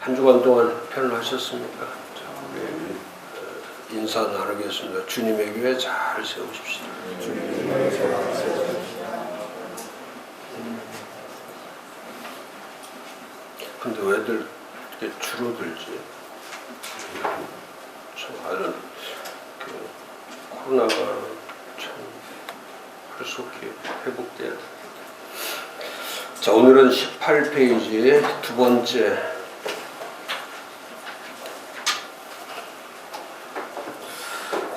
한 주간 동안 편안하셨습니까? 자, 우리 인사 나누겠습니다. 주님의 교회 잘 세우십시오. 주님의 교회 잘 세우십시오. 근데 왜들 이렇게 줄어들지? 참, 코로나가 참 급속히 회복돼야 돼. 자, 오늘은 18페이지의 두 번째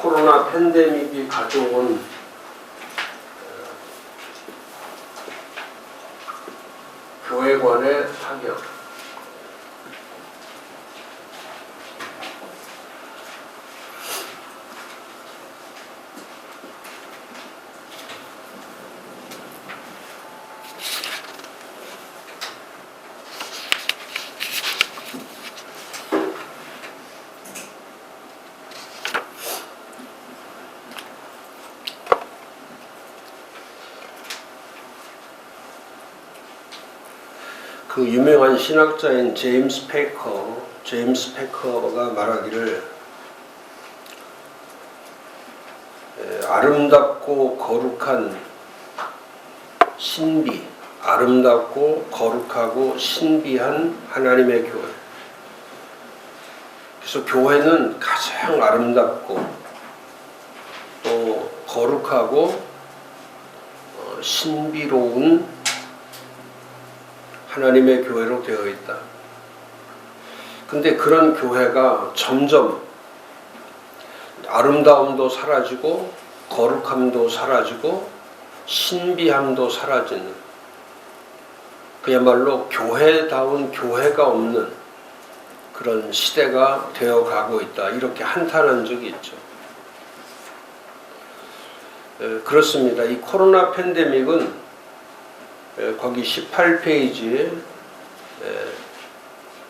코로나 팬데믹이 가져온 교회 간의 타격. 그 유명한 신학자인 제임스 페커가 말하기를 아름답고 거룩한 신비, 아름답고 거룩하고 신비한 하나님의 교회. 그래서 교회는 가장 아름답고 또 거룩하고 신비로운 하나님의 교회로 되어 있다. 근데 그런 교회가 점점 아름다움도 사라지고 거룩함도 사라지고 신비함도 사라지는, 그야말로 교회다운 교회가 없는 그런 시대가 되어가고 있다. 이렇게 한탄한 적이 있죠. 그렇습니다. 이 코로나 팬데믹은 거기 18페이지에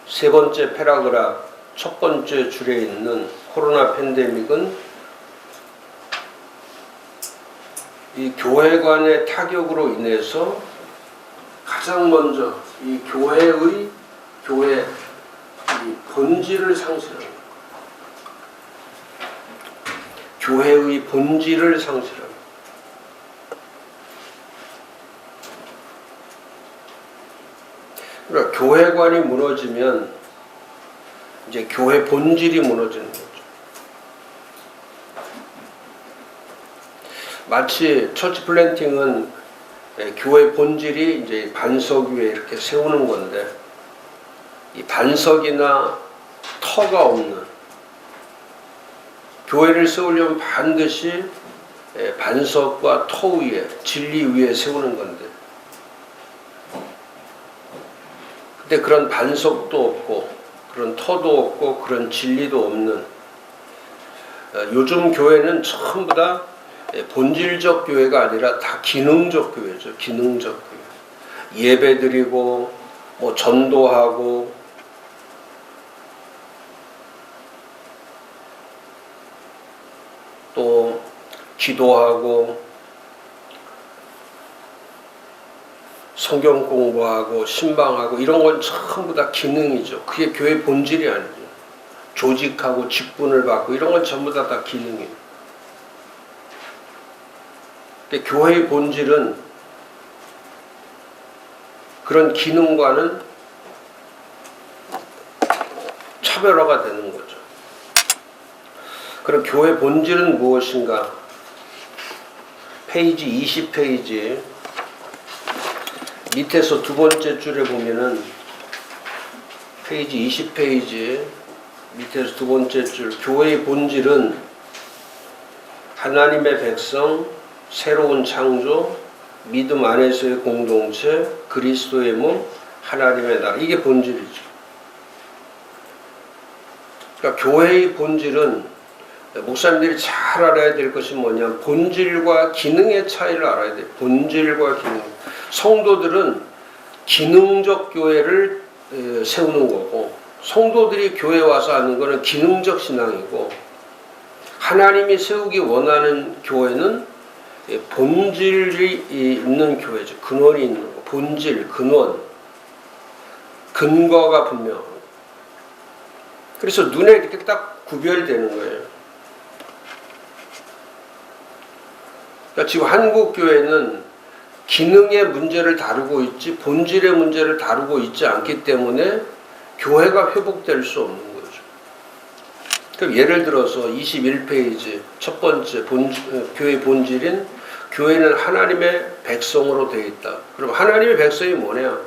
세 번째 패러그래프 첫 번째 줄에 있는 코로나 팬데믹은 이 교회 간의 타격으로 인해서 가장 먼저 이 교회의 이 본질을 상실합니다. 교회의 본질을 상실합니다. 그러니까 교회관이 무너지면 이제 교회 본질이 무너지는 거죠. 마치 처치 플랜팅은 교회 본질이 이제 반석 위에 이렇게 세우는 건데, 이 반석이나 터가 없는 교회를 세우려면 반드시 반석과 터 위에, 진리 위에 세우는 건데, 근데 그런 반석도 없고 그런 터도 없고 그런 진리도 없는 요즘 교회는 전부 다 본질적 교회가 아니라 다 기능적 교회죠. 기능적 교회. 예배드리고 뭐 전도하고 또 기도하고 성경 공부하고 신방하고 이런 건 전부 다 기능이죠. 그게 교회 본질이 아니죠. 조직하고 직분을 받고 이런 건 전부 다 기능이에요. 근데 교회의 본질은 그런 기능과는 차별화가 되는 거죠. 그럼 교회 본질은 무엇인가? 페이지 20페이지 밑에서 두 번째 줄에 보면은 페이지 20페이지 밑에서 두 번째 줄, 교회의 본질은 하나님의 백성, 새로운 창조, 믿음 안에서의 공동체, 그리스도의 몸, 하나님의 나라. 이게 본질이죠. 그러니까 교회의 본질은 목사님들이 잘 알아야 될 것이 뭐냐면 본질과 기능의 차이를 알아야 돼요. 본질과 기능. 성도들은 기능적 교회를 세우는 거고, 성도들이 교회 와서 하는 것은 기능적 신앙이고, 하나님이 세우기 원하는 교회는 본질이 있는 교회죠. 근원이 있는 거. 본질, 근원. 근거가 분명하고 그래서 눈에 이렇게 딱 구별되는 거예요. 그러니까 지금 한국 교회는 기능의 문제를 다루고 있지 본질의 문제를 다루고 있지 않기 때문에 교회가 회복될 수 없는 거죠. 그럼 예를 들어서 21페이지 첫 번째 교회 본질인 교회는 하나님의 백성으로 되어 있다. 그럼 하나님의 백성이 뭐냐?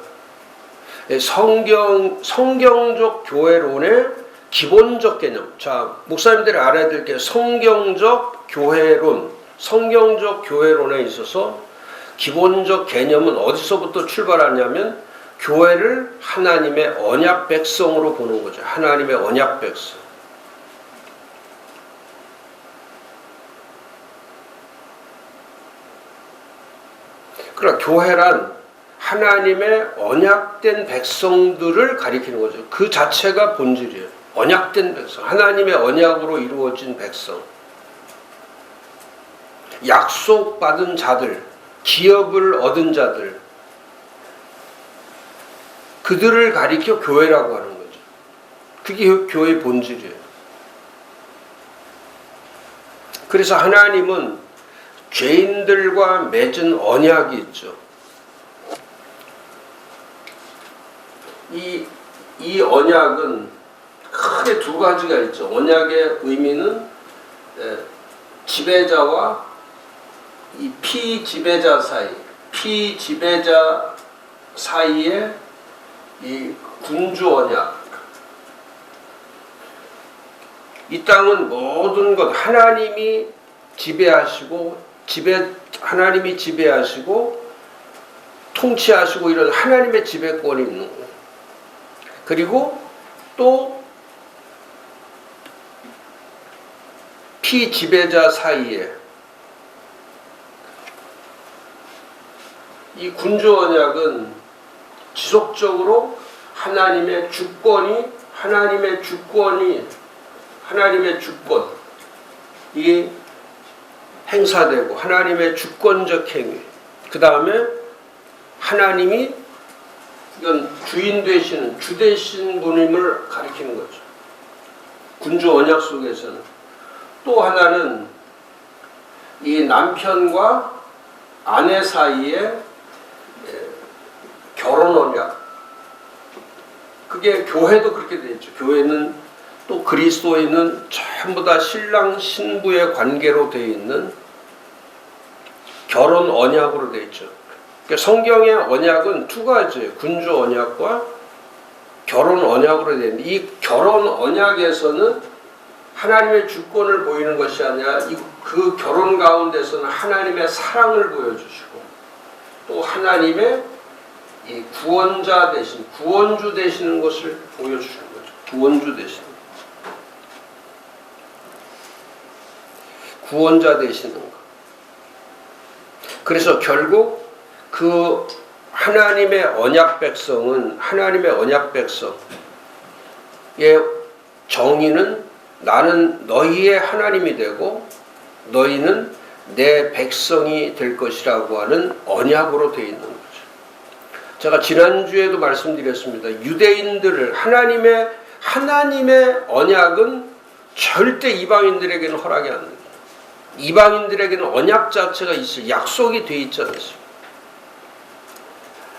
성경적 교회론의 기본적 개념. 자, 목사님들이 알아야 될 게 성경적 교회론, 성경적 교회론에 있어서 기본적 개념은 어디서부터 출발하냐면 교회를 하나님의 언약 백성으로 보는 거죠. 하나님의 언약 백성. 그러나 교회란 하나님의 언약된 백성들을 가리키는 거죠. 그 자체가 본질이에요. 언약된 백성, 하나님의 언약으로 이루어진 백성, 약속받은 자들, 기업을 얻은 자들, 그들을 가리켜 교회라고 하는 거죠. 그게 교회의 본질이에요. 그래서 하나님은 죄인들과 맺은 언약이 있죠. 이 언약은 크게 두 가지가 있죠. 언약의 의미는 지배자와 이 피지배자 사이에 이 군주 언약. 이 땅은 모든 것 하나님이 지배하시고 하나님이 지배하시고 통치하시고 이런 하나님의 지배권이 있는 거예요. 그리고 또 피지배자 사이에 이 군주 언약은 지속적으로 하나님의 주권이 행사되고 하나님의 주권적 행위. 그 다음에 하나님이 이건 주인 되시는 주 되신 분임을 가리키는 거죠. 군주 언약 속에서는 또 하나는 이 남편과 아내 사이에 결혼 언약. 그게 교회도 그렇게 되어 있죠. 교회는 또 그리스도인은 전부 다 신랑 신부의 관계로 되어 있는 결혼 언약으로 되어 있죠. 그러니까 성경의 언약은 두 가지예요. 군주 언약과 결혼 언약으로 되어 있는데 이 결혼 언약에서는 하나님의 주권을 보이는 것이 아니라 그 결혼 가운데서는 하나님의 사랑을 보여주시고 또 하나님의 이 구원자 되신 구원주 되시는 것을 보여주시는 거죠. 구원주 되시는 구원자 되시는 것. 그래서 결국 그 하나님의 언약 백성은 하나님의 언약 백성의 정의는 나는 너희의 하나님이 되고 너희는 내 백성이 될 것이라고 하는 언약으로 되어 있는 거죠. 제가 지난주에도 말씀드렸습니다. 유대인들을 하나님의 언약은 절대 이방인들에게는 허락이 안 됩니다. 이방인들에게는 언약 자체가 있어요. 약속이 되어 있지 않습니까?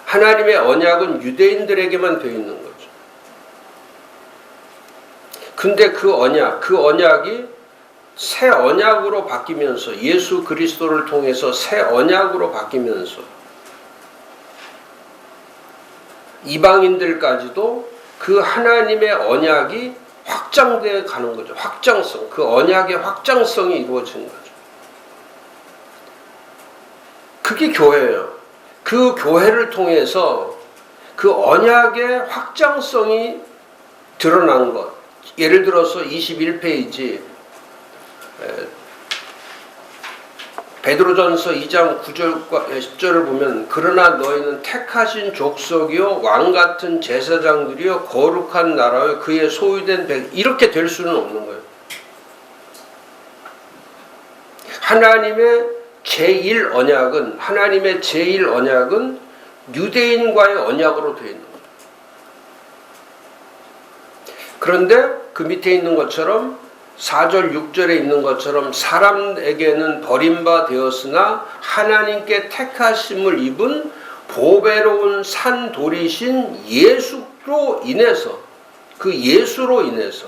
하나님의 언약은 유대인들에게만 되어 있는 거죠. 근데 그 언약이 새 언약으로 바뀌면서 예수 그리스도를 통해서 새 언약으로 바뀌면서 이방인들까지도 그 하나님의 언약이 확장되어 가는 거죠. 확장성. 그 언약의 확장성이 이루어지는 거죠. 그게 교회예요. 그 교회를 통해서 그 언약의 확장성이 드러난 것. 예를 들어서 21페이지 베드로전서 2장 9절과 10절을 보면 그러나 너희는 택하신 족속이요 왕같은 제사장들이요 거룩한 나라요 그의 소유된 백 이렇게 될 수는 없는 거예요. 하나님의 제1 언약은 유대인과의 언약으로 되어 있는 거예요. 그런데 그 밑에 있는 것처럼 4절 6절에 있는 것처럼 사람에게는 버림바 되었으나 하나님께 택하심을 입은 보배로운 산돌이신 예수로 인해서, 그 예수로 인해서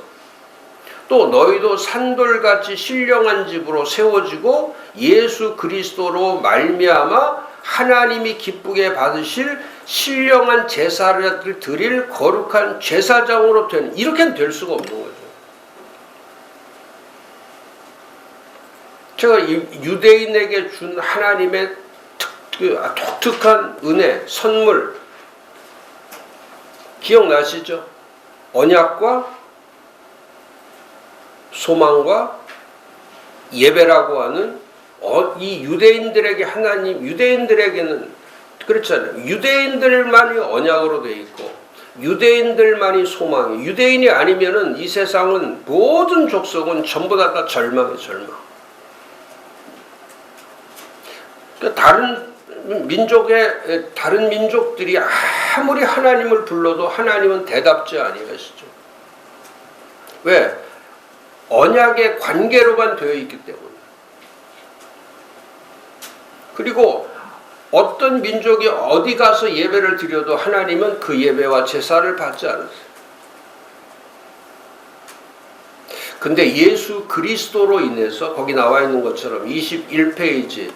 또 너희도 산돌같이 신령한 집으로 세워지고 예수 그리스도로 말미암아 하나님이 기쁘게 받으실 신령한 제사를 드릴 거룩한 제사장으로 되는, 이렇게는 될 수가 없는 거죠. 제가 유대인에게 준 하나님의 독특한 은혜, 선물 기억나시죠? 언약과 소망과 예배라고 하는 이 유대인들에게 하나님, 유대인들에게는 그렇잖아요. 유대인들만이 언약으로 되어 있고 유대인들만이 소망이, 유대인이 아니면은 이 세상은 모든 족속은 전부 다 절망이에요. 절망. 그러니까 다른 민족들이 아무리 하나님을 불러도 하나님은 대답지 아니하시죠. 왜? 언약의 관계로만 되어 있기 때문에. 그리고 어떤 민족이 어디 가서 예배를 드려도 하나님은 그 예배와 제사를 받지 않으세요. 근데 예수 그리스도로 인해서 거기 나와 있는 것처럼 21페이지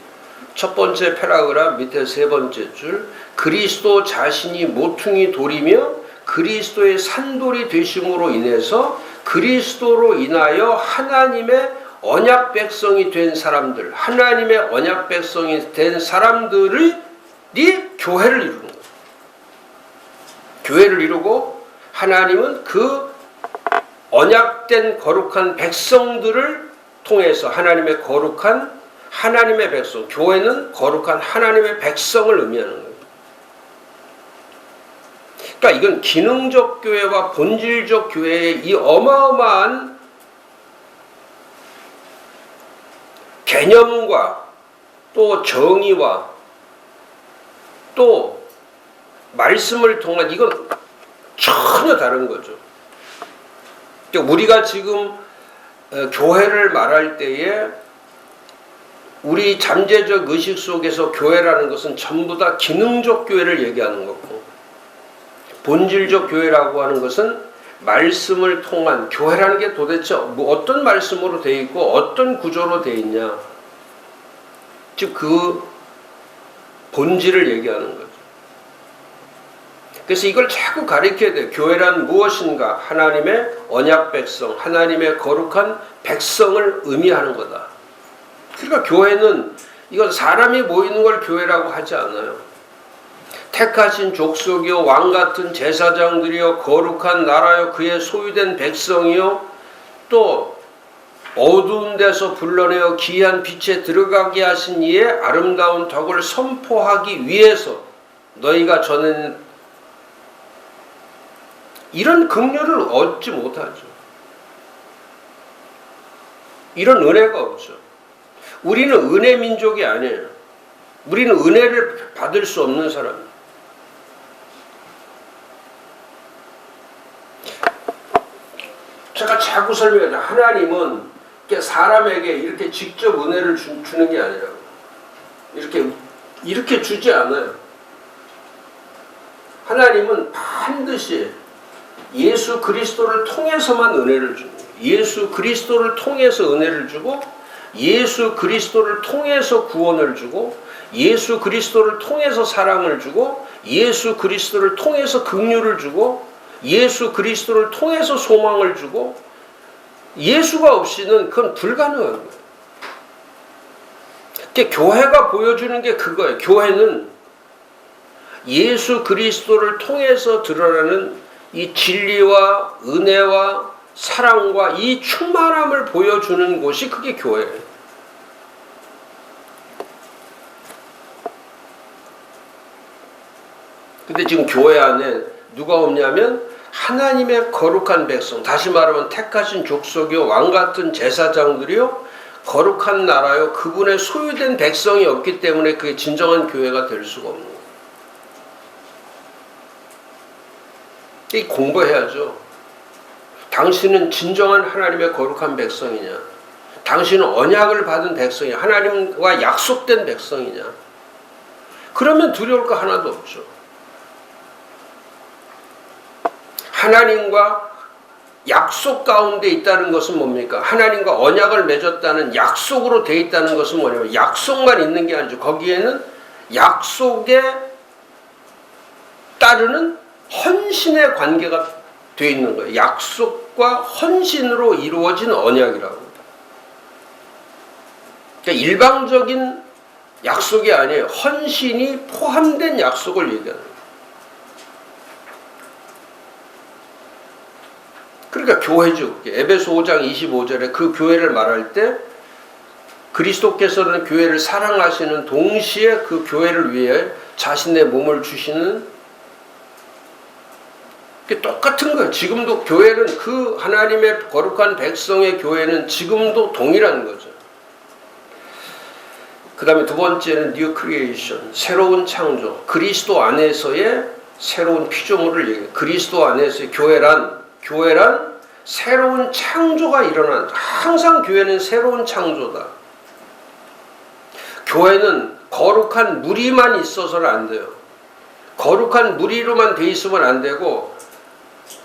첫 번째 패러그래프 밑에 세 번째 줄, 그리스도 자신이 모퉁이 돌이며 그리스도의 산돌이 되심으로 인해서 그리스도로 인하여 하나님의 언약 백성이 된 사람들, 하나님의 언약 백성이 된 사람들이 교회를 이루는 거예요. 교회를 이루고 하나님은 그 언약된 거룩한 백성들을 통해서 하나님의 거룩한 하나님의 백성, 교회는 거룩한 하나님의 백성을 의미하는 거예요. 그러니까 이건 기능적 교회와 본질적 교회의 이 어마어마한 개념과 또 정의와 또 말씀을 통한, 이건 전혀 다른 거죠. 그러니까 우리가 지금 교회를 말할 때에 우리 잠재적 의식 속에서 교회라는 것은 전부 다 기능적 교회를 얘기하는 거고, 본질적 교회라고 하는 것은 말씀을 통한 교회라는 게 도대체 어떤 말씀으로 되어 있고 어떤 구조로 되어 있냐, 즉 그 본질을 얘기하는 거죠. 그래서 이걸 자꾸 가리켜야 돼요. 교회란 무엇인가? 하나님의 언약 백성, 하나님의 거룩한 백성을 의미하는 거다. 그러니까 교회는 이건 사람이 모이는 걸 교회라고 하지 않아요. 택하신 족속이요 왕같은 제사장들이요 거룩한 나라요 그의 소유된 백성이요 또 어두운 데서 불러내어 기이한 빛에 들어가게 하신 이의 아름다운 덕을 선포하기 위해서 너희가 전한 이런 긍휼을 얻지 못하죠. 이런 은혜가 없죠. 우리는 은혜 민족이 아니에요. 우리는 은혜를 받을 수 없는 사람이에요. 제가 자꾸 설명해요. 하나님은 사람에게 이렇게 직접 은혜를 주는 게 아니라 이렇게 주지 않아요. 하나님은 반드시 예수 그리스도를 통해서만 은혜를 줍니다. 예수 그리스도를 통해서 은혜를 주고 예수 그리스도를 통해서 구원을 주고 예수 그리스도를 통해서 사랑을 주고 예수 그리스도를 통해서 긍휼을 주고 예수 그리스도를 통해서 소망을 주고 예수가 없이는 그건 불가능한 거예요. 그러니까 교회가 보여주는 게 그거예요. 교회는 예수 그리스도를 통해서 드러나는 이 진리와 은혜와 사랑과 이 충만함을 보여주는 곳이 그게 교회예요. 근데 지금 교회 안에 누가 없냐면 하나님의 거룩한 백성, 다시 말하면 택하신 족속이요 왕같은 제사장들이요 거룩한 나라요 그분의 소유된 백성이 없기 때문에 그게 진정한 교회가 될 수가 없는 거예요. 이 공부해야죠. 당신은 진정한 하나님의 거룩한 백성이냐? 당신은 언약을 받은 백성이냐? 하나님과 약속된 백성이냐? 그러면 두려울 거 하나도 없죠. 하나님과 약속 가운데 있다는 것은 뭡니까? 하나님과 언약을 맺었다는 약속으로 되어 있다는 것은 뭐냐면 약속만 있는 게 아니죠. 거기에는 약속에 따르는 헌신의 관계가 되어 있는 거예요. 약속과 헌신으로 이루어진 언약이라고. 그러니까 일방적인 약속이 아니에요. 헌신이 포함된 약속을 얘기하는 거예요. 그러니까 교회죠. 에베소 5장 25절에 그 교회를 말할 때 그리스도께서는 교회를 사랑하시는 동시에 그 교회를 위해 자신의 몸을 주시는 게 똑같은 거예요. 지금도 교회는 그 하나님의 거룩한 백성의 교회는 지금도 동일한 거죠. 그 다음에 두 번째는 New Creation, 새로운 창조. 그리스도 안에서의 새로운 피조물을 얘기해요. 그리스도 안에서의 교회란 새로운 창조가 일어난, 항상 교회는 새로운 창조다. 교회는 거룩한 무리만 있어서는 안 돼요. 거룩한 무리로만 돼 있으면 안 되고,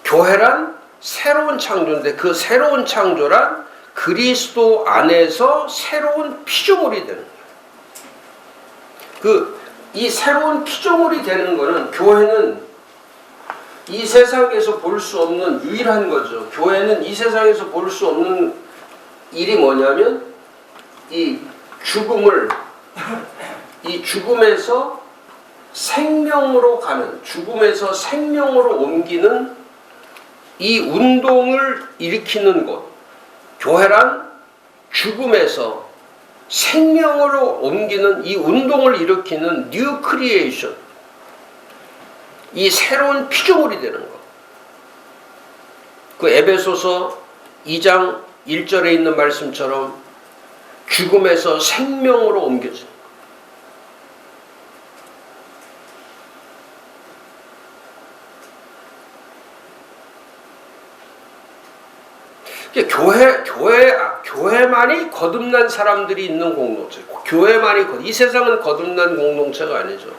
교회란 새로운 창조인데 그 새로운 창조란 그리스도 안에서 새로운 피조물이 되는 거예요. 이 새로운 피조물이 되는 거는 교회는 이 세상에서 볼 수 없는 유일한 거죠. 교회는 이 세상에서 볼 수 없는 일이 뭐냐면 이 죽음에서 생명으로 가는, 죽음에서 생명으로 옮기는 이 운동을 일으키는 곳. 교회란 죽음에서 생명으로 옮기는 이 운동을 일으키는 뉴 크리에이션, 이 새로운 피조물이 되는 것. 그 에베소서 2장 1절에 있는 말씀처럼 죽음에서 생명으로 옮겨진 것. 교회만이 거듭난 사람들이 있는 공동체. 이 세상은 거듭난 공동체가 아니죠.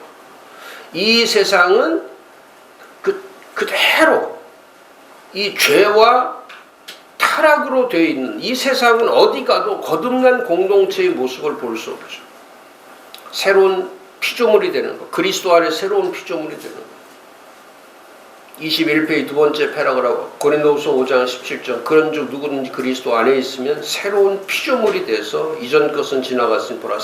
이 세상은 그대로 이 죄와 타락으로 되어 있는 이 세상은 어디 가도 거듭난 공동체의 모습을 볼 수 없죠. 새로운 피조물이 되는 것. 그리스도 안에 새로운 피조물이 되는 것. 21페이지 두 번째 패러그라프 고린도후서 5장 17절 그런즉 누구든지 그리스도 안에 있으면 새로운 피조물이 돼서 이전 것은 지나갔으니 보라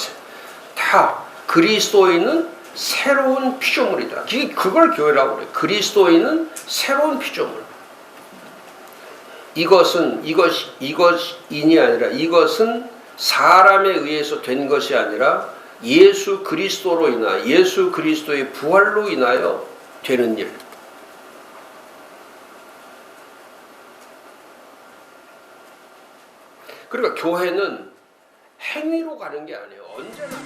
다 그리스도인은 새로운 피조물이다. 그걸 교회라고 그래요. 그리스도인은 새로운 피조물. 이것인이 아니라 이것은 사람에 의해서 된 것이 아니라 예수 그리스도로 인하여 예수 그리스도의 부활로 인하여 되는 일. 그러니까 교회는 행위로 가는 게 아니에요. 언제나